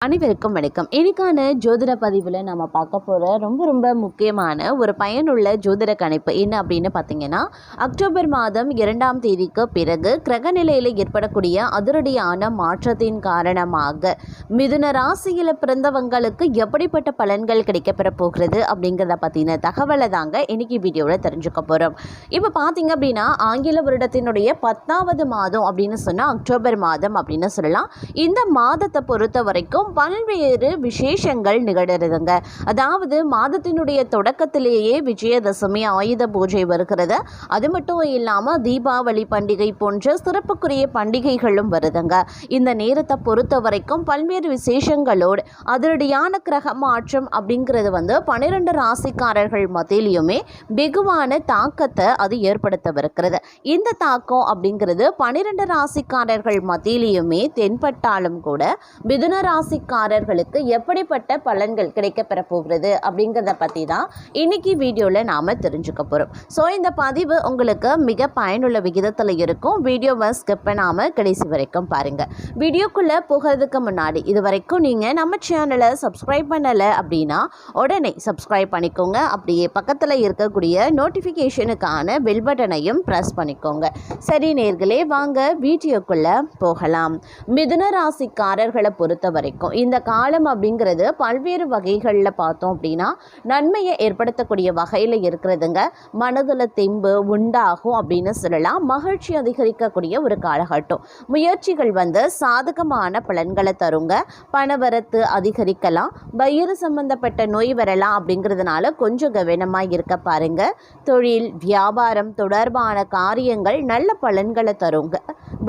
அனைவருக்கும் வணக்கம். இன்னைக்கான ஜோதிட பதிவில் நம்ம பார்க்க போகிற ரொம்ப முக்கியமான ஒரு பயனுள்ள ஜோதிட கணிப்பு என்ன அப்படின்னு பார்த்தீங்கன்னா, அக்டோபர் மாதம் 2ஆம் தேதிக்கு பிறகு கிரகநிலையில் ஏற்படக்கூடிய அதிரடியான மாற்றத்தின் காரணமாக மிதுன ராசியில் பிறந்தவங்களுக்கு எப்படிப்பட்ட பலன்கள் கிடைக்கப்பெற போகிறது அப்படிங்கிறத பற்றின தகவலை தாங்க இன்னைக்கு வீடியோவில் தெரிஞ்சுக்க போகிறோம். இப்போ பார்த்தீங்க அப்படின்னா, ஆங்கில வருடத்தினுடைய 10வது மாதம் அப்படின்னு சொன்னால் அக்டோபர் மாதம் அப்படின்னு சொல்லலாம். இந்த மாதத்தை பொறுத்த வரைக்கும் பல்வேறு விசேஷங்கள் நிகழறதுங்க. அதாவது மாதத்தினுடைய தொடக்கத்திலேயே விஜயதசமி, ஆயுத பூஜை வருகிறது. அது மட்டும் இல்லாமல் தீபாவளி பண்டிகை போன்ற சிறப்புக்குரிய பண்டிகைகளும் வருதுங்க. இந்த நேரத்தை பொறுத்த வரைக்கும் பல்வேறு விசேஷங்களோடு அதிரடியான கிரக மாற்றம் அப்படிங்கிறது 12 ராசிக்காரர்கள் மத்தியிலுமே வெகுவான தாக்கத்தை அது ஏற்படுத்தவிருக்கிறது. இந்த தாக்கம் அப்படிங்கிறது 12 ராசிக்காரர்கள் மத்தியிலுமே தென்பட்டாலும் கூட மிதுன ராசிக்காரர்களுக்கு எப்படிப்பட்ட பலன்கள் கிடைக்கப்பெற போகிறது அப்படிங்கிறத பற்றி தான் இன்னைக்கு வீடியோவில் நாம் தெரிஞ்சுக்க போகிறோம். ஸோ இந்த பதிவு உங்களுக்கு மிக பயனுள்ள விகிதத்தில் இருக்கும். வீடியோவை ஸ்கிப் பண்ணாமல் கடைசி வரைக்கும் பாருங்கள். வீடியோக்குள்ளே போகிறதுக்கு முன்னாடி இது வரைக்கும் நீங்கள் நம்ம சேனலை சப்ஸ்கிரைப் பண்ணலை அப்படின்னா உடனே சப்ஸ்கிரைப் பண்ணிக்கோங்க. அப்படியே பக்கத்தில் இருக்கக்கூடிய நோட்டிஃபிகேஷனுக்கான பெல் பட்டனையும் ப்ரெஸ் பண்ணிக்கோங்க. சரி நேர்களே, வாங்க வீடியோக்குள்ளே போகலாம். மிதுன ராசிக்காரர்களை பொறுத்த வரைக்கும் இந்த காலம் அப்படிங்கிறது பல்வேறு வகைகளில் பார்த்தோம் அப்படின்னா நன்மையை ஏற்படுத்தக்கூடிய வகையில் இருக்கிறதுங்க. மனதில் தெம்பு உண்டாகும் அப்படின்னு சொல்லலாம். மகிழ்ச்சி அதிகரிக்கக்கூடிய ஒரு காலகட்டம். முயற்சிகள் சாதகமான பலன்களை தருங்க. பணவரத்து அதிகரிக்கலாம். வயிறு சம்பந்தப்பட்ட நோய் வரலாம் அப்படிங்கிறதுனால கொஞ்சம் கவனமாக இருக்க பாருங்க. தொழில் வியாபாரம் தொடர்பான காரியங்கள் நல்ல பலன்களை தருங்க.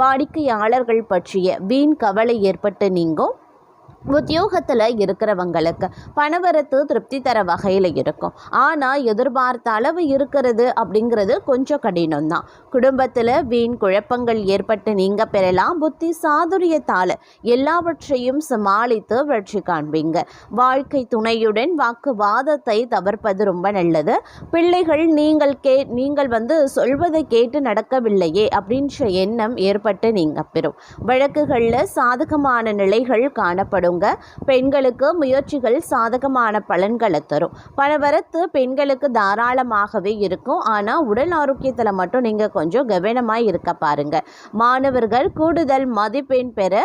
வாடிக்கையாளர்கள் பற்றிய வீண் கவலை ஏற்பட்டு நீங்கும். உத்தியோகத்தில் இருக்கிறவங்களுக்கு பணவரத்து திருப்தி தர வகையில் இருக்கும். ஆனால் எதிர்பார்த்த அளவு இருக்கிறது அப்படிங்கிறது கொஞ்சம் கடினம்தான். குடும்பத்தில் வீண் குழப்பங்கள் ஏற்பட்டு நீங்க பெறலாம். புத்தி சாதுரியத்தால் எல்லாவற்றையும் சமாளித்து வெற்றி காண்பீங்க. வாழ்க்கை துணையுடன் வாக்குவாதத்தை தவிர்ப்பது ரொம்ப நல்லது. பிள்ளைகள் நீங்கள் சொல்வதை கேட்டு நடக்கவில்லையே அப்படின்ற எண்ணம் ஏற்பட்டு நீங்க பெறும். வழக்குகளில் சாதகமான நிலைகள் காணப்படும். பெண்களுக்கு முயற்சிகள் சாதகமான பலன்களை தரும். பணவரத்து பெண்களுக்கு தாராளமாகவே இருக்கும். ஆனால் உடல் ஆரோக்கியத்தில் மட்டும் நீங்கள் கொஞ்சம் கவனமாக இருக்க பாருங்க. மாணவர்கள் கூடுதல் மதிப்பெண் பெற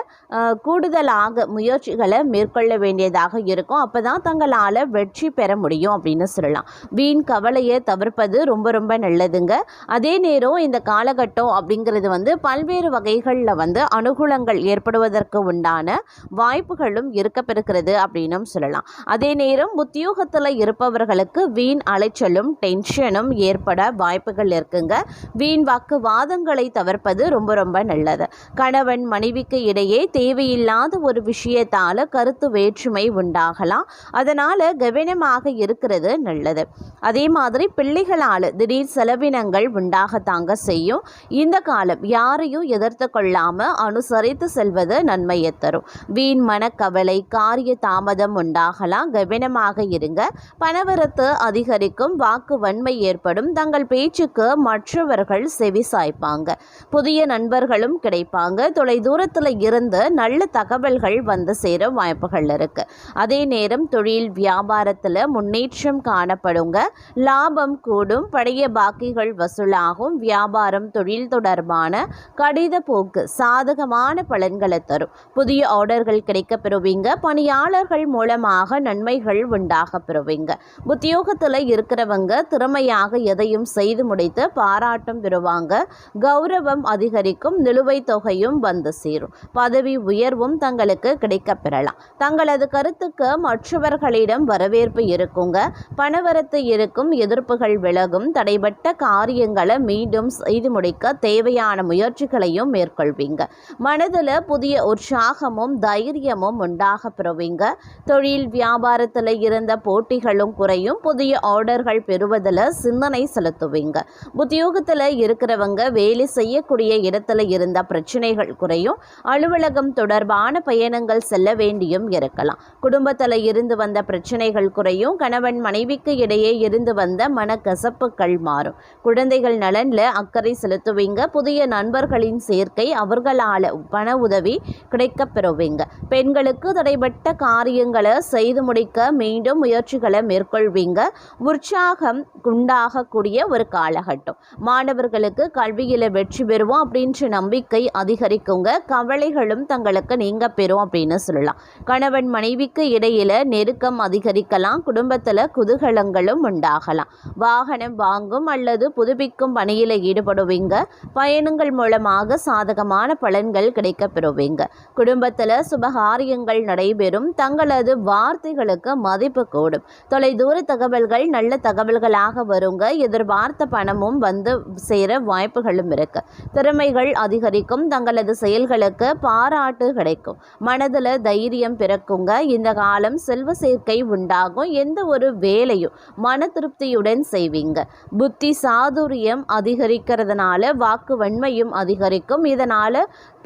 கூடுதலாக முயற்சிகளை மேற்கொள்ள வேண்டியதாக இருக்கும். அப்போதான் தங்களால் வெற்றி பெற முடியும் அப்படின்னு சொல்லலாம். வீண் கவலையை தவிர்ப்பது ரொம்ப நல்லதுங்க. அதே நேரம் இந்த காலகட்டம் அப்படிங்கிறது பல்வேறு வகைகளில் அனுகூலங்கள் ஏற்படுவதற்கு உண்டான வாய்ப்புகள் இருக்கப்பெறுகிறது அப்படின்னு சொல்லலாம். அதே நேரம் உத்தியோகத்தில் இருப்பவர்களுக்கு வீண் அலைச்சலும் டென்ஷனும் ஏற்பட வாய்ப்புகள் இருக்குங்க. வீண் வாக்குவாதங்களை தவிர்ப்பது ரொம்ப நல்லது. கணவன் மனைவிக்கு இடையே தேவையில்லாத ஒரு விஷயத்தால கருத்து வேற்றுமை உண்டாகலாம். அதனால கவனமாக இருக்கிறது நல்லது. அதே மாதிரி பிள்ளைகளால் திடீர் செலவினங்கள் உண்டாகத்தாங்க செய்யும். இந்த காலம் யாரையும் எதிர்த்து கொள்ளாம அனுசரித்து செல்வது நன்மையை தரும். வீண் கவலை காரிய தாமதம் உண்டாகலாம். கவனமாக இருங்க. பணவரத்து அதிகரிக்கும். வாக்கு வன்மை ஏற்படும். தங்கள் பேச்சுக்கு மற்றவர்கள் செவி சாய்ப்பாங்க. புதிய நண்பர்களும் கிடைப்பாங்க. தொலை தூரத்தில் இருந்து நல்ல தகவல்கள் சேர வாய்ப்புகள் இருக்கு. அதே நேரம் தொழில் வியாபாரத்தில் முன்னேற்றம் காணப்படுங்க. லாபம் கூடும். பழைய பாக்கிகள் வசூலாகும். வியாபாரம் தொழில் தொடர்பான கடித போக்கு சாதகமான பலன்களை தரும். புதிய ஆர்டர்கள் கிடைக்க பெறுவீங்க. பணியாளர்கள் மூலமாக நன்மைகள் உண்டாக பெறுவீங்க. உத்தியோகத்தில் இருக்கிறவங்க திறமையாக எதையும் செய்து முடித்து பாராட்டம் பெறுவாங்க. கௌரவம் அதிகரிக்கும். நிலுவைத் தொகையும் சேரும். பதவி உயர்வும் தங்களுக்கு கிடைக்க பெறலாம். தங்களது கருத்துக்கு மற்றவர்களிடம் வரவேற்பு இருக்குங்க. பணவரத்து இருக்கும். எதிர்ப்புகள் விலகும். தடைபட்ட காரியங்களை மீண்டும் செய்து முடிக்க தேவையான முயற்சிகளையும் மேற்கொள்வீங்க. மனதில் புதிய உற்சாகமும் தைரியமும் உண்டாக பெறுவீங்க. தொழில் வியாபாரத்தில் இருந்த போட்டிகளும் குறையும். புதிய ஆர்டர்கள் பெறுவதில் சிந்தனை செலுத்துவீங்க. உத்தியோகத்தில் இருக்கிறவங்க வேலை செய்யக்கூடிய இடத்துல இருந்த பிரச்சனைகள் குறையும். அலுவலகம் தொடர்பான பயணங்கள் செல்ல வேண்டியும் இருக்கலாம். குடும்பத்தில் இருந்து வந்த பிரச்சனைகள் குறையும். கணவன் மனைவிக்கு இடையே இருந்து வந்த மனக்கசப்புகள் மாறும். குழந்தைகள் நலனில் அக்கறை செலுத்துவீங்க. புதிய நண்பர்களின் சேர்க்கை அவர்களால் பண உதவி கிடைக்க பெறுவீங்க. பெண்களுக்கு மாணவர்களுக்கு தடைபட்ட காரியங்களை செய்து முடிக்க மீண்டும் முயற்சிகளை மேற்கொள்வீங்க. உற்சாகம் உண்டாகக்கூடிய ஒரு காலகட்டம். மாணவர்களுக்கு கல்வியில் வெற்றி பெறுவோம் அப்படின்ற நம்பிக்கை அதிகரிக்குங்க. கவலைகளும் தங்களுக்கு நீங்க பெறும் அப்படின்னு சொல்லலாம். கணவன் மனைவிக்கு இடையில நெருக்கம் அதிகரிக்கலாம். குடும்பத்தில் குதூகலங்களும் உண்டாகலாம். வாகனம் வாங்கும் அல்லது புதுப்பிக்கும் பணியில் ஈடுபடுவீங்க. பயணங்கள் மூலமாக சாதகமான பலன்கள் கிடைக்க பெறுவீங்க. குடும்பத்தில் சுபகாரியங்கள் நடைபெறும். தங்களது வார்த்தைகளுக்கு மதிப்பு கூடும். தொலைதூர தகவல்கள் நல்ல தகவல்களாக வருங்க. எதிர்பார்த்த பணமும் வந்து சேர வாய்ப்புகளும் இருக்கு. திறமைகள் அதிகரிக்கும். தங்களது செயல்களுக்கு பாராட்டு கிடைக்கும். மனதில் தைரியம் பிறக்குங்க. இந்த காலம் செல்வ சேர்க்கை உண்டாகும். எந்த ஒரு வேலையும் மன திருப்தியுடன் செய்வீங்க. புத்தி சாதுரியம் அதிகரிக்கிறதுனால வாக்கு வன்மையும் அதிகரிக்கும். இதனால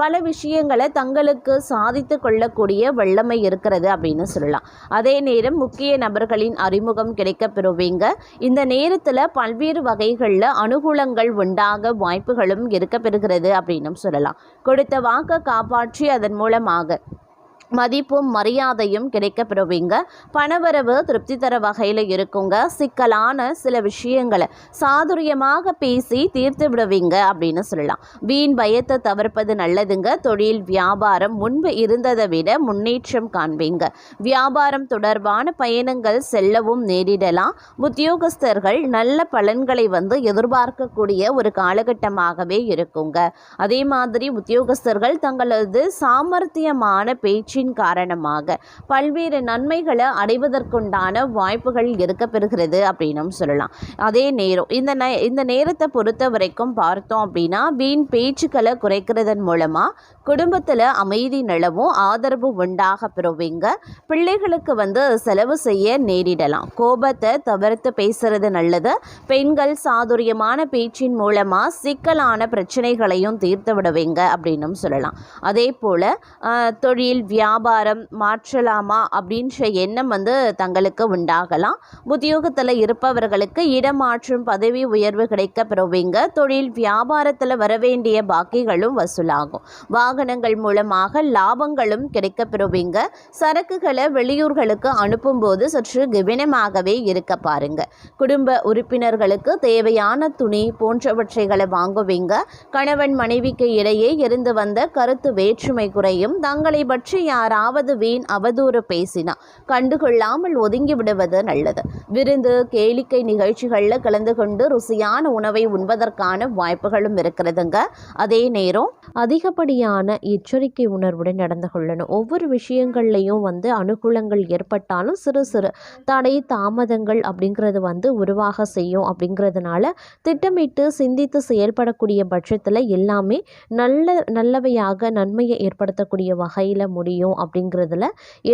பல விஷயங்களை தங்களுக்கு சாதித்து கொள்ளக்கூடிய வல்லமை இருக்கிறது அப்படின்னு சொல்லலாம். அதே நேரம் முக்கிய நபர்களின் அறிமுகம் கிடைக்க பெறுவீங்க. இந்த நேரத்தில் பல்வேறு வகைகளில் அனுகூலங்கள் உண்டாக வாய்ப்புகளும் இருக்க பெறுகிறது அப்படின்னு சொல்லலாம். கொடுத்த வாக்கை காப்பாற்றி அதன் மூலமாக மதிப்பும் மரியாதையும் கிடைக்க பெறுவீங்க. பணவரவு திருப்தி தர வகையில் இருக்குங்க. சிக்கலான சில விஷயங்களை சாதுரியமாக பேசி தீர்த்து விடுவீங்க அப்படின்னு சொல்லலாம். வீண் பயத்தை தவிர்ப்பது நல்லதுங்க. தொழில் வியாபாரம் முன்பு இருந்ததை விட முன்னேற்றம் காண்பீங்க. வியாபாரம் தொடர்பான பயணங்கள் செல்லவும் நேரிடலாம். உத்தியோகஸ்தர்கள் நல்ல பலன்களை வந்து எதிர்பார்க்கக்கூடிய ஒரு காலகட்டமாகவே இருக்குங்க. அதே மாதிரி உத்தியோகஸ்தர்கள் தங்களது சாமர்த்தியமான பேச்சு காரணமாக பல்வேறு நன்மைகளை அடைவதற்குண்டான வாய்ப்புகள் இருக்க பெறுகிறது அப்படின்னு சொல்லலாம். அதே நேரம் இந்த நேரத்தை பொறுத்த வரைக்கும் பார்த்தோம் அப்படின்னா வீண் பேச்சுக்களை குறைக்கிறதன் மூலமா குடும்பத்தில் அமைதி நிலவும். ஆதரவு உண்டாக பெறுவீங்க. பிள்ளைகளுக்கு வந்து செலவு செய்ய நேரிடலாம். கோபத்தை தவிர்த்து பேசுறது நல்லது. பெண்கள் சாதுரியமான பேச்சின் மூலமா சிக்கலான பிரச்சனைகளையும் தீர்த்து விடுவீங்க அப்படின்னு சொல்லலாம். அதே போல தொழில் வியாபாரம் மாற்றலாமா அப்படின்ற எண்ணம் வந்து தங்களுக்கு உண்டாகலாம். உத்தியோகத்தில் இருப்பவர்களுக்கு இடமாற்றும் பதவி உயர்வு கிடைக்க பெறுவீங்க. தொழில் வியாபாரத்தில் வரவேண்டிய பாக்கிகளும் வசூலாகும். வாகனங்கள் மூலமாக லாபங்களும் கிடைக்க பெறுவீங்க. சரக்குகளை வெளியூர்களுக்கு அனுப்பும்போது சற்று கவனமாகவே இருக்க பாருங்க. குடும்ப உறுப்பினர்களுக்கு தேவையான துணி போன்றவற்றைகளை வாங்குவீங்க. கணவன் மனைவிக்கு இடையே இருந்து வந்த கருத்து வேற்றுமை குறையும். தங்களை பற்றி யாராவது வீண் அவதூறு பேசினா கண்டுகொள்ளாமல் ஒதுங்கி விடுவது நல்லது. விருந்து கேளிக்கை நிகழ்ச்சிகளில் கலந்து கொண்டு ருசியான உணவை உண்பதற்கான வாய்ப்புகளும் இருக்கிறதுங்க. அதே நேரம் அதிகப்படியான எச்சரிக்கை உணர்வுடன் நடந்து கொள்ளணும். ஒவ்வொரு விஷயங்கள்லையும் வந்து அனுகூலங்கள் ஏற்பட்டாலும் சிறு சிறு தடை தாமதங்கள் அப்படிங்கிறது வந்து உருவாக செய்யும். அப்படிங்கிறதுனால திட்டமிட்டு சிந்தித்து செயல்படக்கூடிய பட்சத்தில் எல்லாமே நல்லவையாக நன்மையை ஏற்படுத்தக்கூடிய வகையில் முடியும் அப்படிங்கிறதுல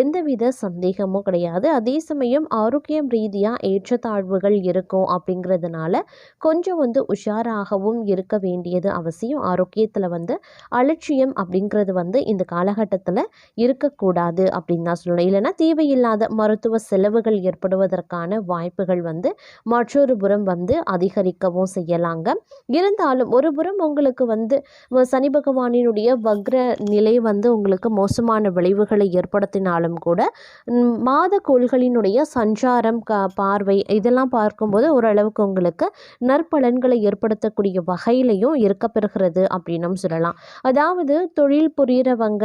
எந்தவித சந்தேகமும் கிடையாது. அதே சமயம் ஆரோக்கியம் ரீதியாக ஏற்றத்தாழ்வுகள் இருக்கும். அப்படிங்கிறதுனால கொஞ்சம் வந்து உஷாராகவும் இருக்க வேண்டியது அவசியம். ஆரோக்கியத்தில் வந்து அலட்சியம் அப்படிங்கிறது வந்து இந்த காலகட்டத்தில் இருக்கக்கூடாது அப்படின்னு தான் சொல்லணும். இல்லைன்னா தேவையில்லாத மருத்துவ செலவுகள் ஏற்படுவதற்கான வாய்ப்புகள் வந்து மற்றொரு புறம் வந்து அதிகரிக்கவும் செய்யலாங்க. இருந்தாலும் ஒரு புறம் உங்களுக்கு வந்து சனி பகவானினுடைய வக்ர நிலை வந்து உங்களுக்கு மோசமான விளைவுகளை ஏற்படுத்தினாலும் கூட மாத கோள்களினுடைய சஞ்சாரம் பார்வை இதெல்லாம் பார்க்கும்போது ஓரளவுக்கு உங்களுக்கு நற்பலன்களை ஏற்படுத்தக்கூடிய வகையிலையும் இருக்கப்பெறுகிறது அப்படின்னும் சொல்லலாம். அதாவது தொழில் புரிகிறவங்க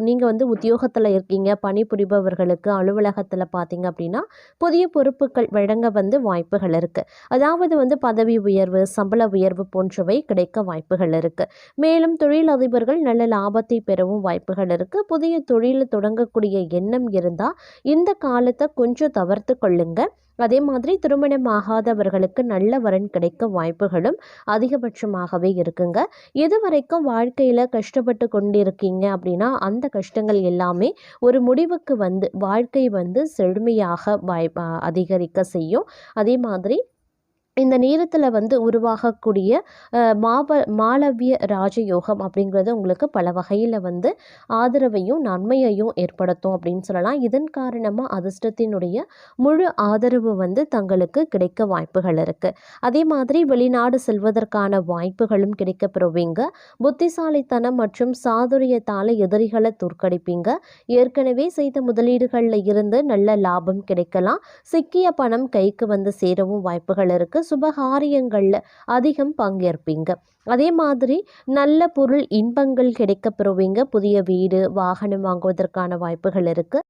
நீங்கள் வந்து உத்தியோகத்தில் இருக்கீங்க, பணிபுரிபவர்களுக்கு அலுவலகத்தில் பார்த்தீங்க அப்படின்னா புதிய பொறுப்புகள் வழங்க வந்து வாய்ப்புகள் இருக்குது. அதாவது வந்து பதவி உயர்வு சம்பள உயர்வு போன்றவை கிடைக்க வாய்ப்புகள் இருக்குது. மேலும் தொழிலதிபர்கள் நல்ல லாபத்தை பெறவும் வாய்ப்புகள் இருக்குது. புதிய தொழில் தொடங்கக்கூடிய எண்ணம் இருந்தால் இந்த காலத்தை கொஞ்சம் தவிர்த்து கொள்ளுங்க. அதே மாதிரி திருமணமாகாதவர்களுக்கு நல்ல வரன் கிடைக்க வாய்ப்புகளும் அதிகபட்சமாகவே இருக்குங்க. இதுவரைக்கும் வாழ்க்கையில் கஷ்டப்பட்டு கொண்டிருக்கீங்க அப்படின்னா அந்த கஷ்டங்கள் எல்லாமே ஒரு முடிவுக்கு வந்து வாழ்க்கை வந்து செழுமையாக அதிகரிக்க செய்யும். அதே மாதிரி இந்த நேரத்தில் வந்து உருவாகக்கூடிய மாளவிய ராஜயோகம் அப்படிங்கிறது உங்களுக்கு பல வகையில் வந்து ஆதரவையும் நன்மையையும் ஏற்படுத்தும் அப்படின்னு சொல்லலாம். இதன் காரணமாக அதிர்ஷ்டத்தினுடைய முழு ஆதரவு வந்து தங்களுக்கு கிடைக்க வாய்ப்புகள் இருக்குது. அதே மாதிரி வெளிநாடு செல்வதற்கான வாய்ப்புகளும் கிடைக்கப்பெறுவீங்க. புத்திசாலித்தனம் மற்றும் சாதுரியத்தால் எதிரிகளை தோற்கடிப்பீங்க. ஏற்கனவே செய்த முதலீடுகளில் இருந்து நல்ல லாபம் கிடைக்கலாம். சிக்கிய பணம் கைக்கு வந்து சேரவும் வாய்ப்புகள் இருக்குது. சுபகாரியங்களில் அதிகம் பங்கேற்பீங்க. அதே மாதிரி நல்ல பொருள் இன்பங்கள் கிடைக்கப்பெறுவீங்க. புதிய வீடு வாகனம் வாங்குவதற்கான வாய்ப்புகள் இருக்குது.